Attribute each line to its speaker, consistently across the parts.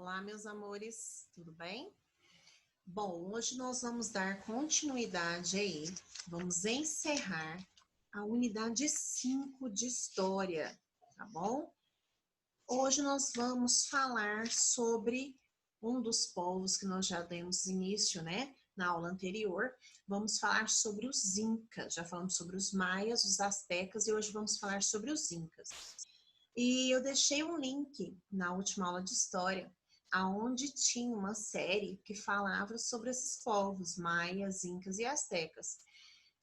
Speaker 1: Olá, meus amores, tudo bem? Bom, hoje nós vamos dar continuidade aí, vamos encerrar a unidade 5 de História, tá bom? Hoje nós vamos falar sobre um dos povos que nós já demos início, né? Na aula anterior, vamos falar sobre os Incas. Já falamos sobre os Maias, os Astecas e hoje vamos falar sobre os Incas. E eu deixei um link na última aula de História, aonde tinha uma série que falava sobre esses povos, Maias, Incas e Astecas.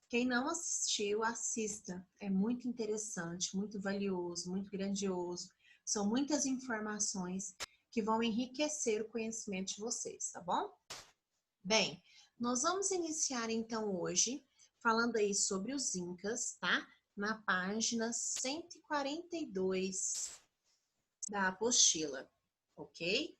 Speaker 1: Quem não assistiu, assista. É muito interessante, muito valioso, muito grandioso. São muitas informações que vão enriquecer o conhecimento de vocês, tá bom? Bem, nós vamos iniciar então hoje falando aí sobre os Incas, tá? Na página 142 da apostila, ok?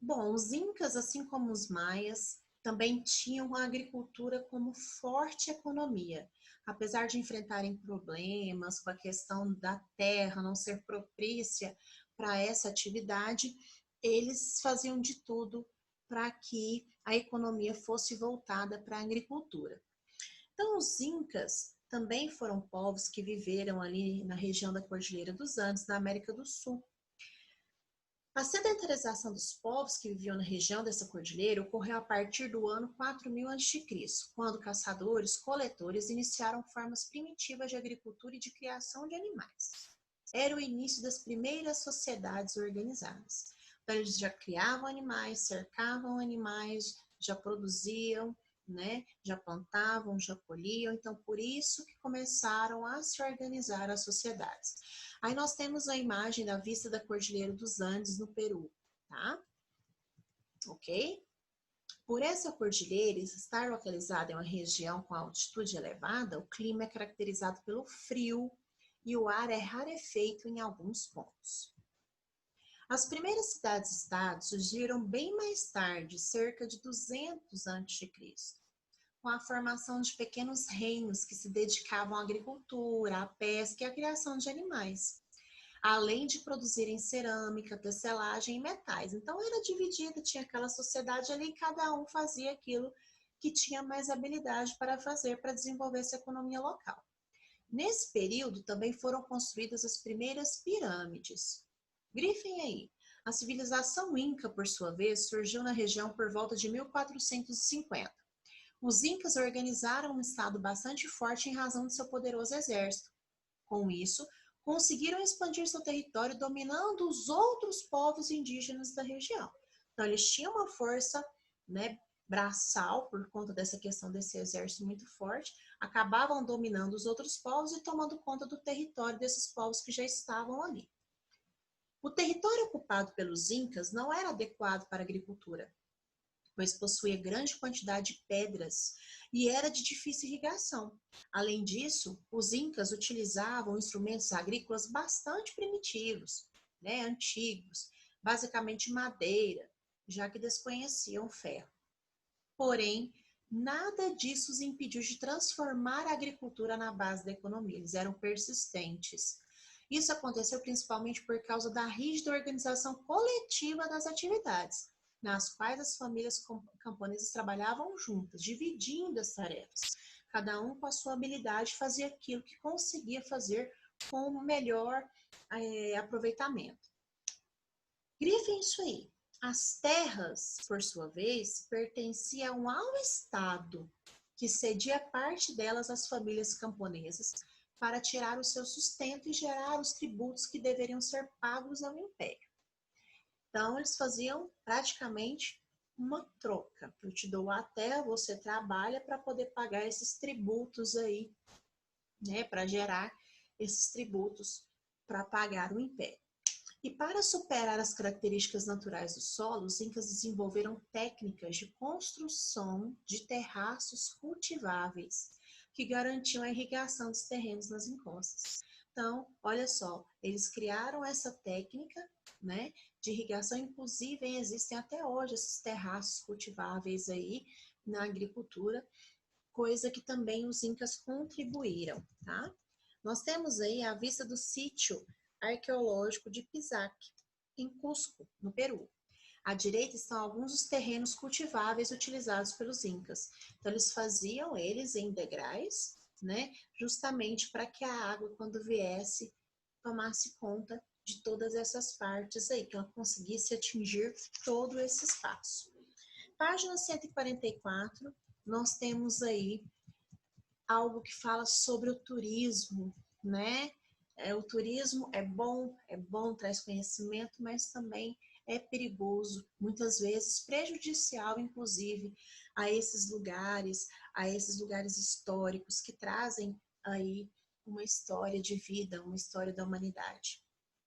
Speaker 1: Bom, os Incas, assim como os Maias, também tinham a agricultura como forte economia. Apesar de enfrentarem problemas com a questão da terra não ser propícia para essa atividade, eles faziam de tudo para que a economia fosse voltada para a agricultura. Então, os Incas também foram povos que viveram ali na região da Cordilheira dos Andes, na América do Sul. A sedentarização dos povos que viviam na região dessa cordilheira ocorreu a partir do ano 4000 a.C., quando caçadores-coletores iniciaram formas primitivas de agricultura e de criação de animais. Era o início das primeiras sociedades organizadas. Então, eles já criavam animais, cercavam animais, já produziam, né? Já plantavam, já colhiam. Então, por isso que começaram a se organizar as sociedades. Aí nós temos a imagem da vista da Cordilheira dos Andes no Peru, tá? Ok? Por essa cordilheira estar localizada em uma região com altitude elevada, o clima é caracterizado pelo frio e o ar é rarefeito em alguns pontos. As primeiras cidades-estados surgiram bem mais tarde, cerca de 200 a.C., com a formação de pequenos reinos que se dedicavam à agricultura, à pesca e à criação de animais, além de produzirem cerâmica, tecelagem e metais. Então era dividida, tinha aquela sociedade ali e cada um fazia aquilo que tinha mais habilidade para fazer para desenvolver essa economia local. Nesse período também foram construídas as primeiras pirâmides. Grifem aí. A civilização Inca, por sua vez, surgiu na região por volta de 1450. Os Incas organizaram um estado bastante forte em razão de seu poderoso exército. Com isso, conseguiram expandir seu território dominando os outros povos indígenas da região. Então, eles tinham uma força, né, braçal, por conta dessa questão desse exército muito forte, acabavam dominando os outros povos e tomando conta do território desses povos que já estavam ali. O território ocupado pelos Incas não era adequado para a agricultura, pois possuía grande quantidade de pedras e era de difícil irrigação. Além disso, os Incas utilizavam instrumentos agrícolas bastante primitivos, né, antigos, basicamente madeira, já que desconheciam o ferro. Porém, nada disso os impediu de transformar a agricultura na base da economia. Eles eram persistentes. Isso aconteceu principalmente por causa da rígida organização coletiva das atividades, nas quais as famílias camponesas trabalhavam juntas, dividindo as tarefas. Cada um com a sua habilidade fazia aquilo que conseguia fazer com o melhor aproveitamento. Grifem isso aí. As terras, por sua vez, pertenciam ao Estado, que cedia parte delas às famílias camponesas para tirar o seu sustento e gerar os tributos que deveriam ser pagos ao Império. Então, eles faziam praticamente uma troca. Eu te dou a terra, você trabalha para poder pagar esses tributos aí, né, para gerar esses tributos para pagar o Império. E para superar as características naturais do solo, os Incas desenvolveram técnicas de construção de terraços cultiváveis, que garantiam a irrigação dos terrenos nas encostas. Então, olha só, eles criaram essa técnica, né, de irrigação, inclusive existem até hoje esses terraços cultiváveis aí na agricultura, coisa que também os Incas contribuíram, tá? Nós temos aí a vista do sítio arqueológico de Pisac, em Cusco, no Peru. À direita estão alguns dos terrenos cultiváveis utilizados pelos incas. Então, eles faziam eles em degraus, né? Justamente para que a água, quando viesse, tomasse conta de todas essas partes aí, que ela conseguisse atingir todo esse espaço. Página 144, nós temos aí algo que fala sobre o turismo, né? O turismo é bom, traz conhecimento, mas também é perigoso, muitas vezes prejudicial, inclusive, a esses lugares históricos que trazem aí uma história de vida, uma história da humanidade.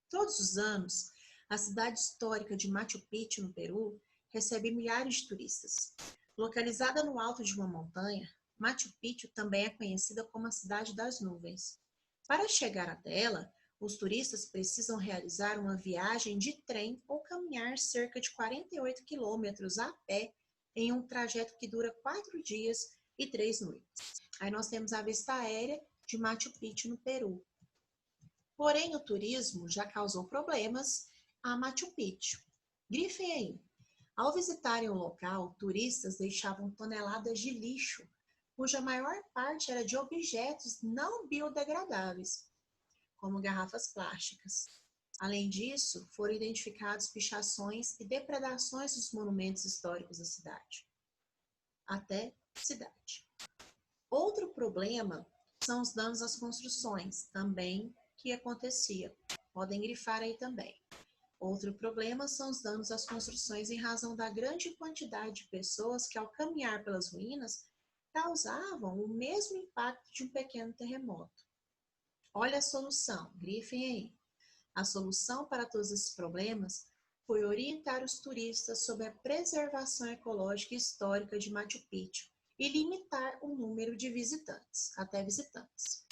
Speaker 1: Todos os anos, a cidade histórica de Machu Picchu, no Peru, recebe milhares de turistas. Localizada no alto de uma montanha, Machu Picchu também é conhecida como a Cidade das Nuvens. Para chegar até ela, os turistas precisam realizar uma viagem de trem ou caminhar cerca de 48 quilômetros a pé em um trajeto que dura 4 dias e 3 noites. Aí nós temos a vista aérea de Machu Picchu, no Peru. Porém, o turismo já causou problemas a Machu Picchu. Grifem aí. Ao visitarem o local, turistas deixavam toneladas de lixo, cuja maior parte era de objetos não biodegradáveis, como garrafas plásticas. Além disso, foram identificados pichações e depredações dos monumentos históricos da cidade. Outro problema são os danos às construções, também que acontecia. Podem grifar aí também. Outro problema são os danos às construções em razão da grande quantidade de pessoas que, ao caminhar pelas ruínas, causavam o mesmo impacto de um pequeno terremoto. Olha a solução, grifem aí. A solução para todos esses problemas foi orientar os turistas sobre a preservação ecológica e histórica de Machu Picchu e limitar o número de visitantes, até visitantes.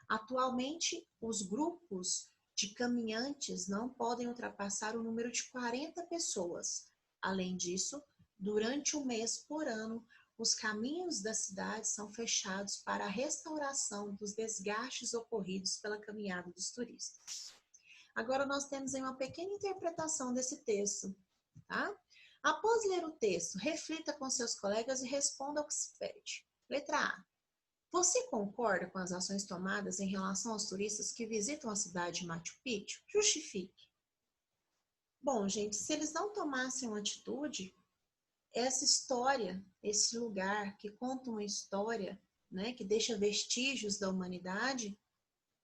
Speaker 1: Atualmente, os grupos de caminhantes não podem ultrapassar o número de 40 pessoas. Além disso, durante um mês por ano, os caminhos da cidade são fechados para a restauração dos desgastes ocorridos pela caminhada dos turistas. Agora nós temos aí uma pequena interpretação desse texto, tá? Após ler o texto, reflita com seus colegas e responda ao que se pede. Letra A. Você concorda com as ações tomadas em relação aos turistas que visitam a cidade de Machu Picchu? Justifique. Bom, gente, se eles não tomassem uma atitude, essa história, esse lugar que conta uma história, né, que deixa vestígios da humanidade,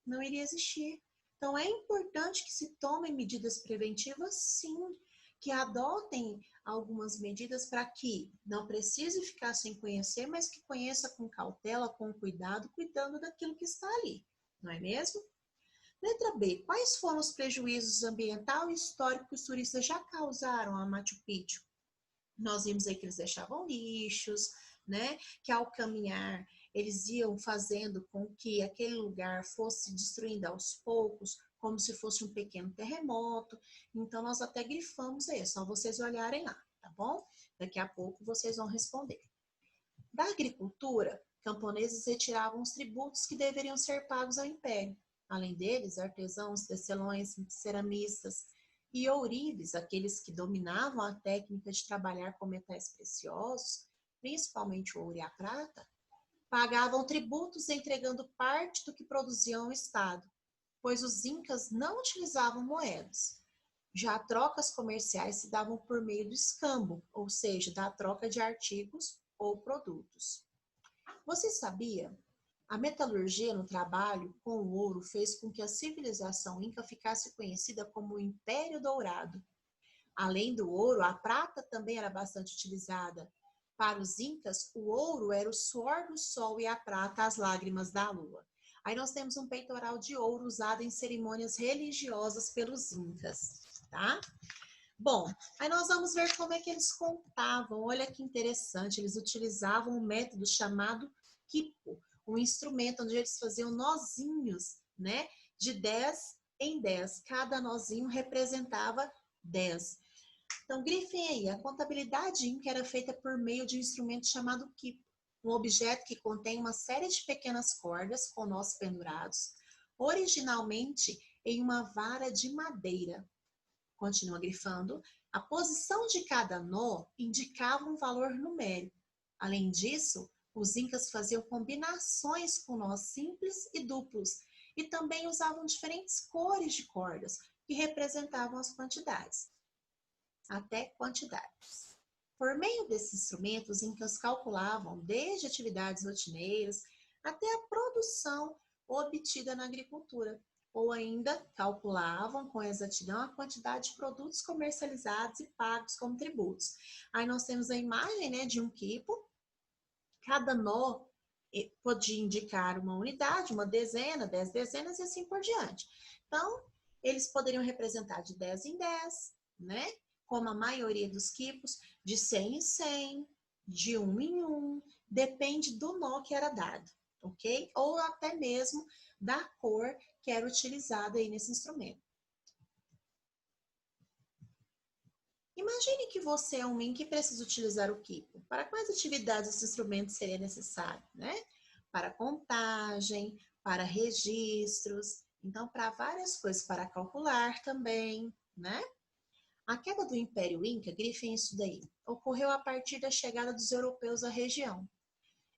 Speaker 1: não iria existir. Então, é importante que se tomem medidas preventivas, sim, que adotem algumas medidas para que não precise ficar sem conhecer, mas que conheça com cautela, com cuidado, cuidando daquilo que está ali, não é mesmo? Letra B. Quais foram os prejuízos ambiental e histórico que os turistas já causaram a Machu Picchu? Nós vimos aí que eles deixavam lixos, né? Que ao caminhar eles iam fazendo com que aquele lugar fosse destruindo aos poucos, como se fosse um pequeno terremoto. Então, nós até grifamos aí, é só vocês olharem lá, tá bom? Daqui a pouco vocês vão responder. Da agricultura, camponeses retiravam os tributos que deveriam ser pagos ao império. Além deles, artesãos, tecelões, ceramistas e ourives, aqueles que dominavam a técnica de trabalhar com metais preciosos, principalmente o ouro e a prata, pagavam tributos entregando parte do que produziam ao Estado, pois os incas não utilizavam moedas. Já trocas comerciais se davam por meio do escambo, ou seja, da troca de artigos ou produtos. Você sabia? A metalurgia no trabalho com o ouro fez com que a civilização inca ficasse conhecida como o Império Dourado. Além do ouro, a prata também era bastante utilizada. Para os incas, o ouro era o suor do sol e a prata as lágrimas da lua. Aí nós temos um peitoral de ouro usado em cerimônias religiosas pelos incas, tá? Bom, aí nós vamos ver como é que eles contavam. Olha que interessante, eles utilizavam um método chamado quipo, um instrumento onde eles faziam nozinhos, né? De 10 em 10. Cada nozinho representava 10. Então, grifem aí, a contabilidade inca era feita por meio de um instrumento chamado quipo, um objeto que contém uma série de pequenas cordas com nós pendurados, originalmente em uma vara de madeira. Continua grifando. A posição de cada nó indicava um valor numérico. Além disso, os incas faziam combinações com nós simples e duplos e também usavam diferentes cores de cordas que representavam as quantidades, até quantidades. Por meio desses instrumentos, os incas calculavam desde atividades rotineiras até a produção obtida na agricultura, ou ainda calculavam com exatidão a quantidade de produtos comercializados e pagos como tributos. Aí nós temos a imagem, né, de um quipo. Cada nó podia indicar uma unidade, uma dezena, 10 dezenas e assim por diante. Então, eles poderiam representar de 10 em 10, né? Como a maioria dos quipos, de 100 em 100, de 1 em 1, depende do nó que era dado, ok? Ou até mesmo da cor que era utilizada aí nesse instrumento. Imagine que você é um min que precisa utilizar o quipo. Para quais atividades esse instrumento seria necessário, né? Para contagem, para registros, então para várias coisas, para calcular também, né? A queda do Império Inca, grifem isso daí, ocorreu a partir da chegada dos europeus à região.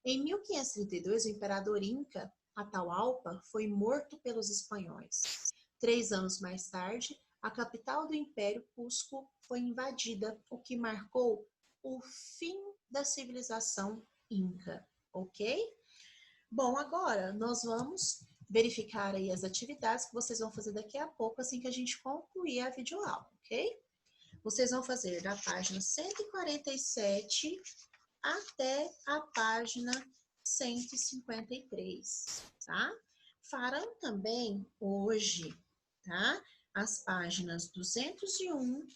Speaker 1: Em 1532, o imperador Inca, Atahualpa, foi morto pelos espanhóis. 3 anos mais tarde, a capital do Império, Cusco, foi invadida, o que marcou o fim da civilização Inca, ok? Bom, agora nós vamos verificar aí as atividades que vocês vão fazer daqui a pouco, assim que a gente concluir a videoaula, ok? Vocês vão fazer da página 147 até a página 153, tá? Farão também hoje, tá? As páginas 201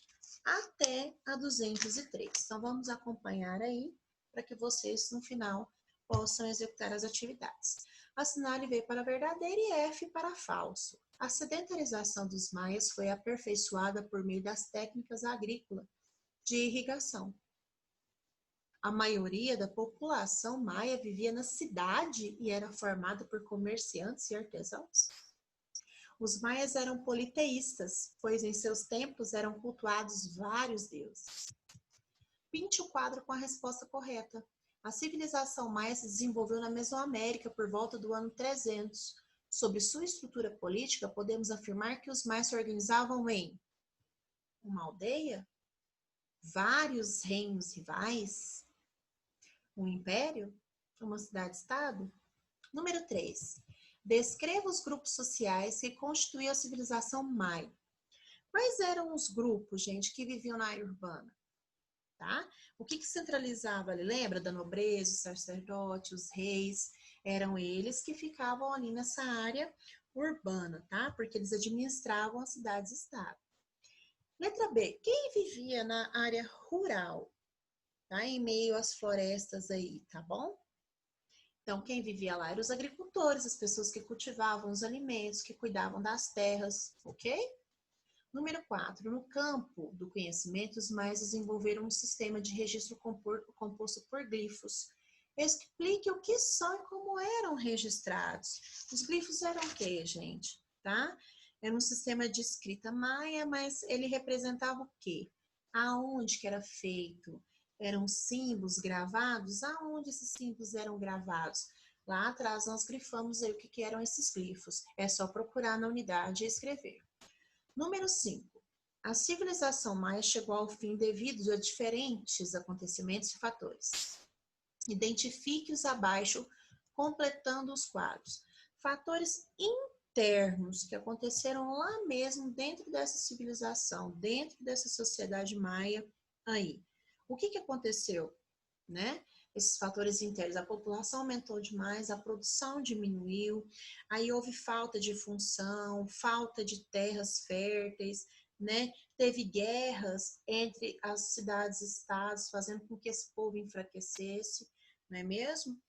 Speaker 1: até a 203. Então, vamos acompanhar aí para que vocês, no final, possam executar as atividades. Assinale V para verdadeiro e F para falso. A sedentarização dos maias foi aperfeiçoada por meio das técnicas agrícolas de irrigação. A maioria da população maia vivia na cidade e era formada por comerciantes e artesãos. Os maias eram politeístas, pois em seus templos eram cultuados vários deuses. Pinte o quadro com a resposta correta. A civilização maia se desenvolveu na Mesoamérica por volta do ano 300. Sobre sua estrutura política, podemos afirmar que os maias se organizavam em uma aldeia, vários reinos rivais, um império, uma cidade-estado. Número 3. Descreva os grupos sociais que constituíam a civilização maia. Quais eram os grupos, gente, que viviam na área urbana? Tá? O que centralizava ali? Lembra da nobreza, os sacerdotes, os reis? Eram eles que ficavam ali nessa área urbana, tá? Porque eles administravam as cidades-estado. Letra B. Quem vivia na área rural? Tá? Em meio às florestas aí, tá bom? Então, quem vivia lá eram os agricultores, as pessoas que cultivavam os alimentos, que cuidavam das terras, ok? Número 4. No campo do conhecimento, os maias desenvolveram um sistema de registro composto por glifos. Explique o que são e como eram registrados. Os glifos eram o quê, gente? Tá? Era um sistema de escrita maia, mas ele representava o quê? Aonde que era feito? Eram símbolos gravados? Aonde esses símbolos eram gravados? Lá atrás nós grifamos aí o que eram esses glifos. É só procurar na unidade e escrever. Número 5. A civilização maia chegou ao fim devido a diferentes acontecimentos e fatores. Identifique-os abaixo, completando os quadros. Fatores internos que aconteceram lá mesmo dentro dessa civilização, dentro dessa sociedade maia aí. O que aconteceu, né? Esses fatores internos, a população aumentou demais, a produção diminuiu, aí houve falta de função, falta de terras férteis, né? Teve guerras entre as cidades-estados, fazendo com que esse povo enfraquecesse, não é mesmo?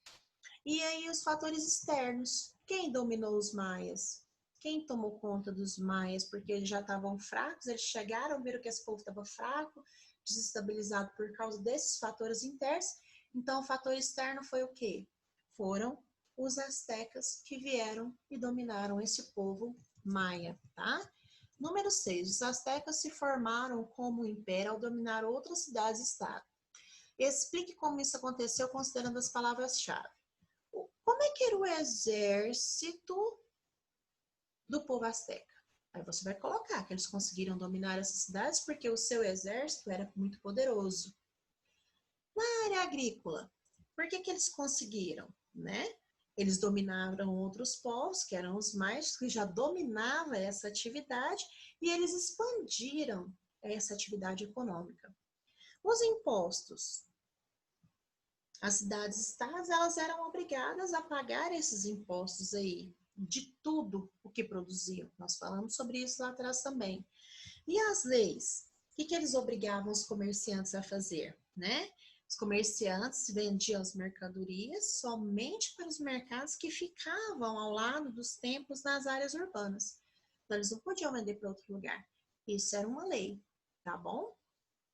Speaker 1: E aí os fatores externos, quem dominou os maias? Quem tomou conta dos maias? Porque eles já estavam fracos, eles chegaram, viram que esse povo estava fraco, desestabilizado por causa desses fatores internos. Então, o fator externo foi o quê? Foram os astecas que vieram e dominaram esse povo maia, tá? Número 6. Os astecas se formaram como império ao dominar outras cidades-estado. Explique como isso aconteceu considerando as palavras-chave. Como é que era o exército do povo asteca? Aí você vai colocar que eles conseguiram dominar essas cidades porque o seu exército era muito poderoso. Na área agrícola, por que eles conseguiram, né? Eles dominaram outros povos, que eram os maias, que já dominavam essa atividade, e eles expandiram essa atividade econômica. Os impostos. As cidades-estados, elas eram obrigadas a pagar esses impostos aí, de tudo o que produziam. Nós falamos sobre isso lá atrás também. E as leis? O que eles obrigavam os comerciantes a fazer, né? Os comerciantes vendiam as mercadorias somente para os mercados que ficavam ao lado dos templos nas áreas urbanas. Então, eles não podiam vender para outro lugar. Isso era uma lei, tá bom?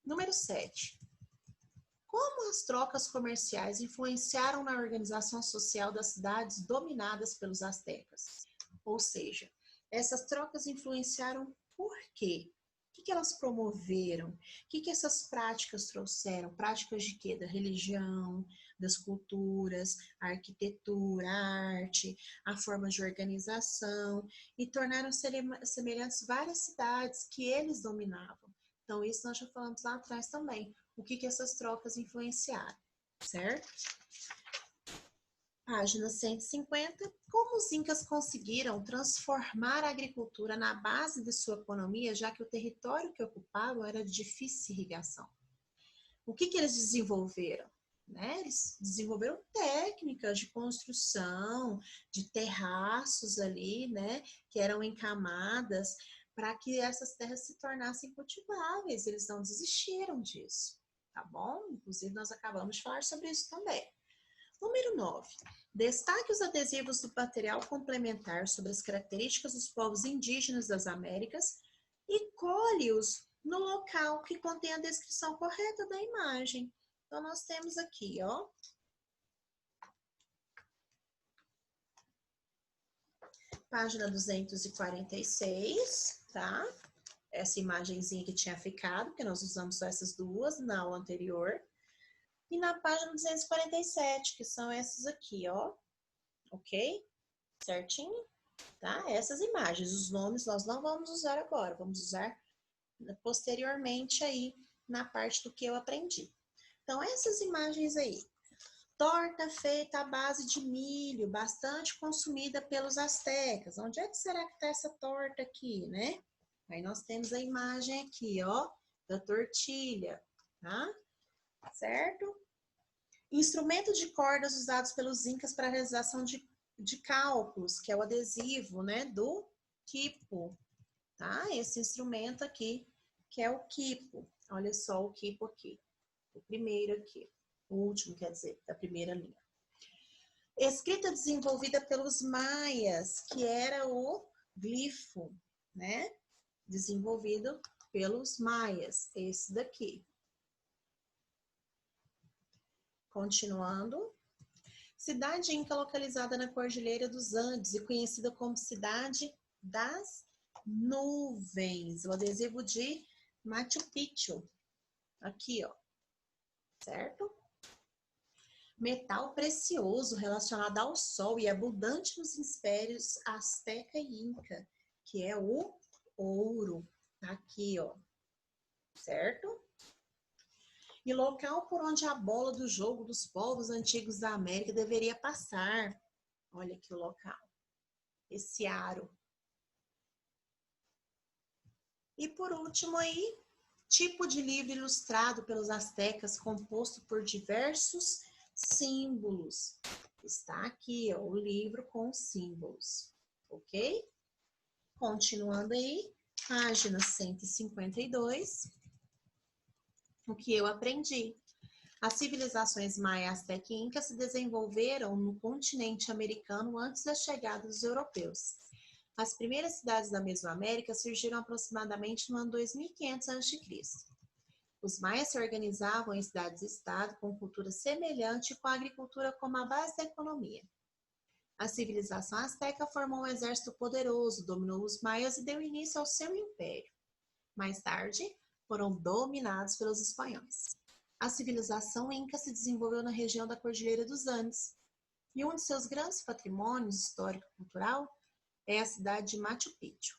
Speaker 1: Número 7. Como as trocas comerciais influenciaram na organização social das cidades dominadas pelos astecas? Ou seja, essas trocas influenciaram por quê? O que elas promoveram? O que essas práticas trouxeram? Práticas de quê? Da religião, das culturas, a arquitetura, a arte, a forma de organização, e tornaram semelhantes várias cidades que eles dominavam. Então, isso nós já falamos lá atrás também. O que essas trocas influenciaram, certo? Página 150. Como os incas conseguiram transformar a agricultura na base de sua economia, já que o território que ocupavam era de difícil irrigação? O que eles desenvolveram? Né? Eles desenvolveram técnicas de construção, de terraços ali, né? Que eram em camadas, para que essas terras se tornassem cultiváveis. Eles não desistiram disso, tá bom? Inclusive, nós acabamos de falar sobre isso também. Número 9. Destaque os adesivos do material complementar sobre as características dos povos indígenas das Américas e colhe-os no local que contém a descrição correta da imagem. Então, nós temos aqui, ó. Página 246, tá? Essa imagenzinha que tinha ficado, porque nós usamos só essas duas na aula anterior. E na página 247, que são essas aqui, ó. Ok? Certinho? Tá? Essas imagens, os nomes nós não vamos usar agora, vamos usar posteriormente aí na parte do que eu aprendi. Então, essas imagens aí. Torta feita à base de milho, bastante consumida pelos astecas. Onde é que será que está essa torta aqui, né? Aí nós temos a imagem aqui, ó, da tortilha, tá? Certo? Instrumentos de cordas usados pelos incas para a realização de cálculos, que é o adesivo, né, do quipo, tá? Esse instrumento aqui, que é o quipo. Olha só o quipo aqui. O primeiro aqui. O último, quer dizer, da primeira linha. Escrita desenvolvida pelos maias, que era o glifo, né? Desenvolvido pelos maias, esse daqui. Continuando. Cidade inca localizada na Cordilheira dos Andes e conhecida como Cidade das Nuvens. O adesivo de Machu Picchu. Aqui, ó. Certo? Metal precioso relacionado ao sol e abundante nos impérios Azteca e Inca, que é o ouro. Aqui, ó. Certo? E local por onde a bola do jogo dos povos antigos da América deveria passar. Olha aqui o local. Esse aro. E por último aí, tipo de livro ilustrado pelos astecas, composto por diversos símbolos. Está aqui, ó, o livro com símbolos, ok? Continuando aí, página 152. O que eu aprendi? As civilizações maia, asteca e inca se desenvolveram no continente americano antes da chegada dos europeus. As primeiras cidades da Mesoamérica surgiram aproximadamente no ano 2500 a.C. Os maias se organizavam em cidades-estado com cultura semelhante e com a agricultura como a base da economia. A civilização asteca formou um exército poderoso, dominou os maias e deu início ao seu império. Mais tarde, foram dominados pelos espanhóis. A civilização inca se desenvolveu na região da Cordilheira dos Andes, e um de seus grandes patrimônios histórico-cultural é a cidade de Machu Picchu.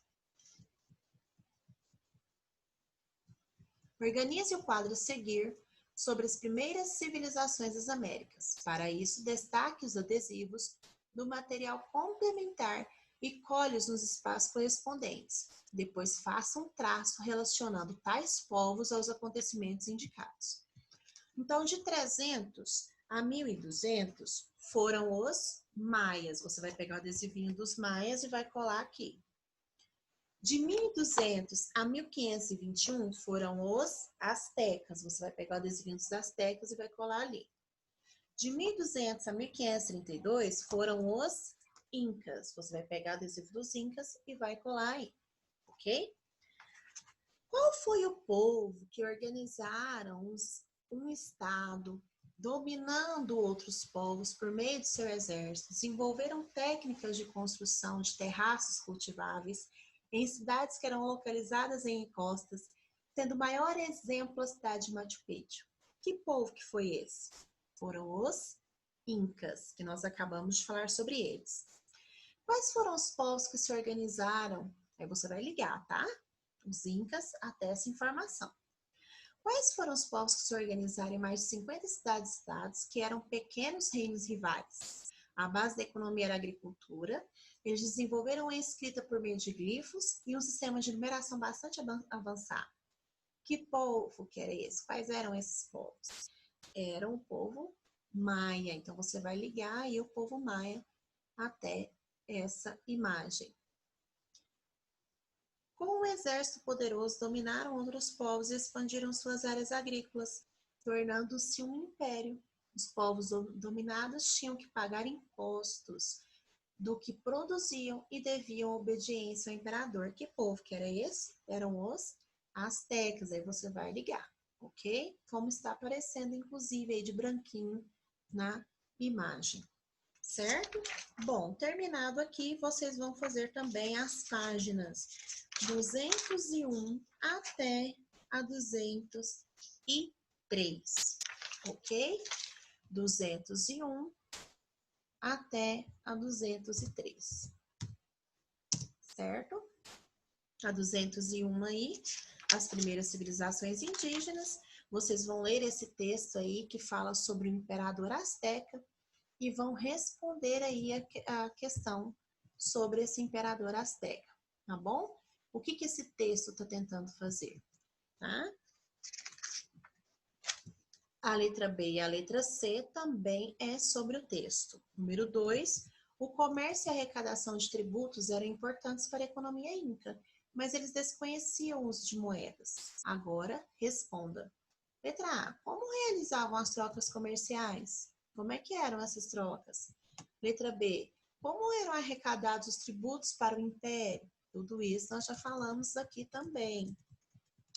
Speaker 1: Organize o quadro a seguir sobre as primeiras civilizações das Américas. Para isso, destaque os adesivos do material complementar e colhe-os nos espaços correspondentes. Depois, faça um traço relacionando tais povos aos acontecimentos indicados. Então, de 300 a 1200 foram os maias. Você vai pegar o adesivinho dos maias e vai colar aqui. De 1200 a 1521 foram os astecas. Você vai pegar o adesivinho dos astecas e vai colar ali. De 1200 a 1532 foram os incas. Você vai pegar o adesivo dos incas e vai colar aí, ok? Qual foi o povo que organizaram um estado, dominando outros povos por meio de seu exército, desenvolveram técnicas de construção de terraços cultiváveis em cidades que eram localizadas em encostas, tendo maior exemplo a cidade de Machu Picchu? Que povo que foi esse? Foram os incas, que nós acabamos de falar sobre eles. Quais foram os povos que se organizaram? Aí você vai ligar, tá? Os incas até essa informação. Quais foram os povos que se organizaram em mais de 50 cidades-estados que eram pequenos reinos rivais? A base da economia era a agricultura. Eles desenvolveram a escrita por meio de glifos e um sistema de numeração bastante avançado. Que povo que era esse? Quais eram esses povos? Era o povo maia. Então, você vai ligar aí o povo maia até essa imagem. Com um exército poderoso, dominaram outros povos e expandiram suas áreas agrícolas, tornando-se um império. Os povos dominados tinham que pagar impostos do que produziam e deviam obediência ao imperador. Que povo que era esse? Eram os astecas. Aí você vai ligar, ok? Como está aparecendo, inclusive, aí de branquinho na imagem. Certo? Bom, terminado aqui, vocês vão fazer também as páginas 201 até a 203, ok? 201 até a 203, certo? A 201 aí, as primeiras civilizações indígenas. Vocês vão ler esse texto aí que fala sobre o imperador asteca e vão responder aí a questão sobre esse imperador asteca, tá bom? O que esse texto está tentando fazer, tá? A letra B e a letra C também é sobre o texto. Número 2, o comércio e a arrecadação de tributos eram importantes para a economia inca, mas eles desconheciam o uso de moedas. Agora, responda. Letra A, como realizavam as trocas comerciais? Como é que eram essas trocas? Letra B, como eram arrecadados os tributos para o império? Tudo isso nós já falamos aqui também.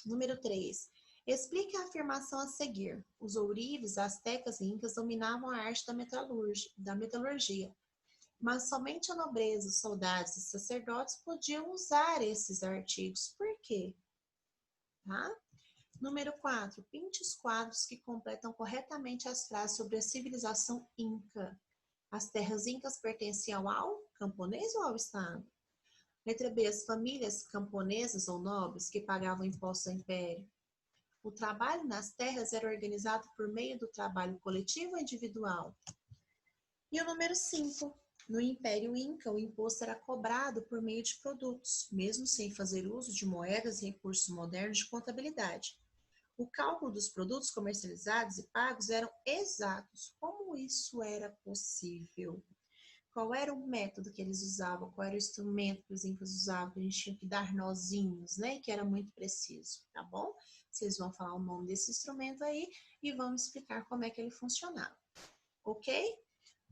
Speaker 1: Número 3, explique a afirmação a seguir. Os ourives, astecas e incas dominavam a arte da metalurgia, mas somente a nobreza, os soldados e sacerdotes podiam usar esses artigos. Por quê? Tá? Número 4, pinte os quadros que completam corretamente as frases sobre a civilização inca. As terras incas pertenciam ao camponês ou ao Estado? Letra B, as famílias camponesas ou nobres que pagavam impostos ao império. O trabalho nas terras era organizado por meio do trabalho coletivo ou individual? E o número 5, no Império Inca, o imposto era cobrado por meio de produtos, mesmo sem fazer uso de moedas e recursos modernos de contabilidade. O cálculo dos produtos comercializados e pagos eram exatos. Como isso era possível? Qual era o método que eles usavam? Qual era o instrumento que os incas usavam? A gente tinha que dar nozinhos, né? Que era muito preciso, tá bom? Vocês vão falar o nome desse instrumento aí e vão explicar como é que ele funcionava, ok?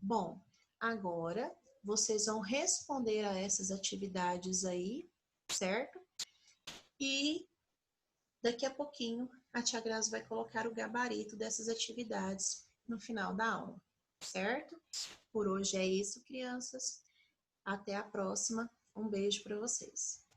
Speaker 1: Bom, agora vocês vão responder a essas atividades aí, certo? E daqui a pouquinho a tia Grazi vai colocar o gabarito dessas atividades no final da aula. certo? Por hoje é isso, crianças. Até a próxima. Um beijo para vocês.